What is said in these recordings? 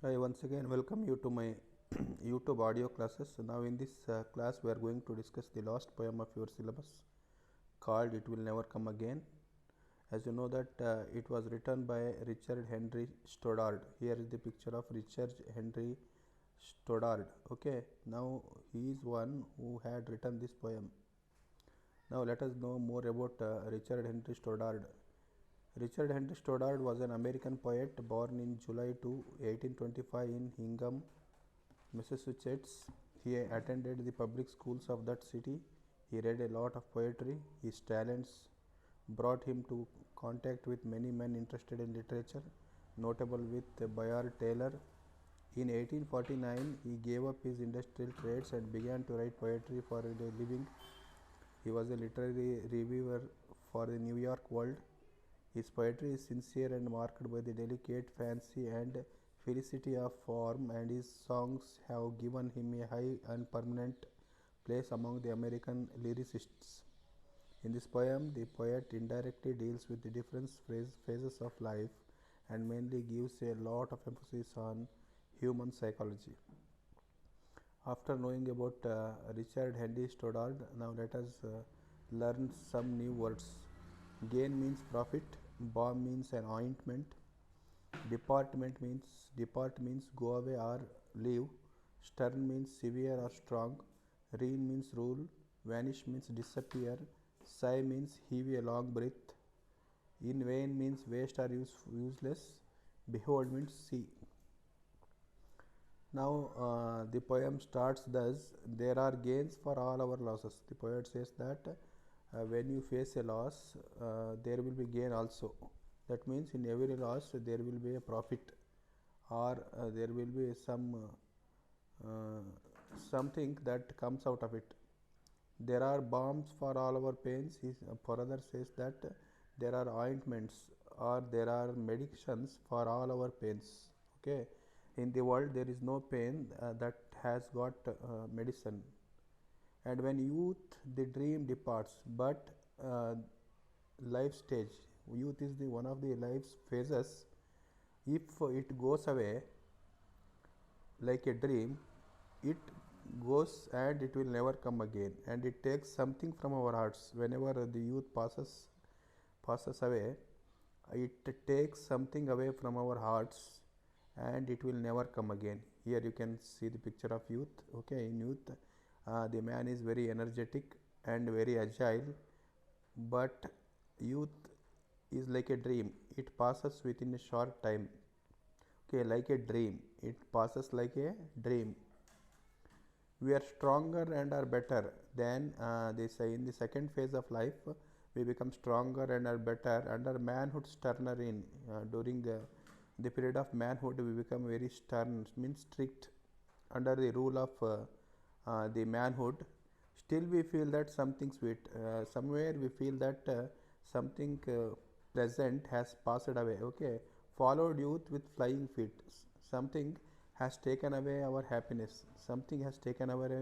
I once again welcome you to my YouTube audio classes. Now, in this class, we are going to discuss the last poem of your syllabus called It Will Never Come Again. As you know, that it was written by Richard Henry Stoddard. Here is the picture of Richard Henry Stoddard. Okay, now he is one who had written this poem. Now, let us know more about Richard Henry Stoddard. Richard Henry Stoddard was an American poet born in July 1825 in Hingham, Massachusetts. He attended the public schools of that city. He read a lot of poetry. His talents brought him to contact with many men interested in literature, notable with Bayard Taylor. In 1849, he gave up his industrial trades and began to write poetry for a living. He was a literary reviewer for the New York World. His poetry is sincere and marked by the delicate fancy and felicity of form, and his songs have given him a high and permanent place among the American lyricists. In this poem, the poet indirectly deals with the different phases of life and mainly gives a lot of emphasis on human psychology. After knowing about Richard Henry Stoddard, now let us learn some new words. Gain means profit, balm means an ointment, depart means go away or leave, stern means severe or strong, reign means rule, vanish means disappear, sigh means heave a long breath, in vain means waste or useless, behold means see. Now the poem starts thus: there are gains for all our losses. The poet says that when you face a loss, there will be gain also. That means in every loss there will be a profit, or there will be something that comes out of it. There are balms for all our pains. He further says that there are ointments or there are medicines for all our pains. Okay, in the world there is no pain that has got medicine. And when youth the dream departs, but life stage, youth is the one of the life's phases. If it goes away like a dream, it goes and it will never come again, and it takes something from our hearts. Whenever the youth passes away, it takes something away from our hearts and it will never come again. Here you can see the picture of youth. Okay, in youth the man is very energetic and very agile, but youth is like a dream. It passes within a short time. Okay, like a dream, it passes like a dream. We are stronger and are better. Then they say in the second phase of life we become stronger and are better under manhood sterner. In during the period of manhood we become very stern, means strict, under the rule of the manhood. Still we feel that something sweet, somewhere we feel that something pleasant has passed away. Okay, followed youth with flying feet. Something has taken away our happiness, something has taken away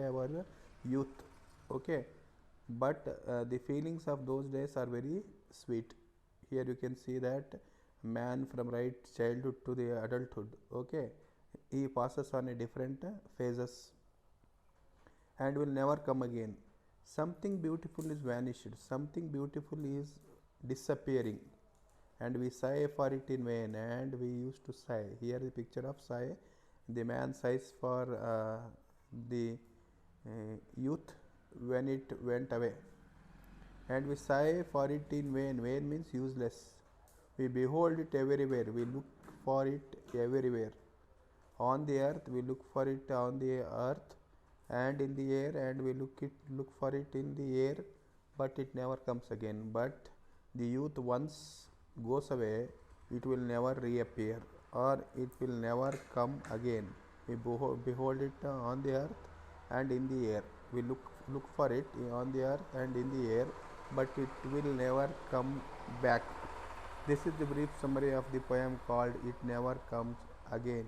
our youth. Okay, but the feelings of those days are very sweet. Here you can see that man from right childhood to the adulthood. Okay, he passes on a different phases and will never come again. Something beautiful is vanished, something beautiful is disappearing, and we sigh for it in vain. And we used to sigh. Here the picture of sigh. The man sighs for the youth when it went away, and we sigh for it in vain. Vain means useless. We behold it everywhere, we look for it everywhere. On the earth we look for it on the earth, and in the air, and we look for it in the air, but it never comes again. But the youth once goes away, it will never reappear, or it will never come again. We behold it on the earth and in the air. We look for it on the earth and in the air, but it will never come back. This is the brief summary of the poem called It Never Comes Again.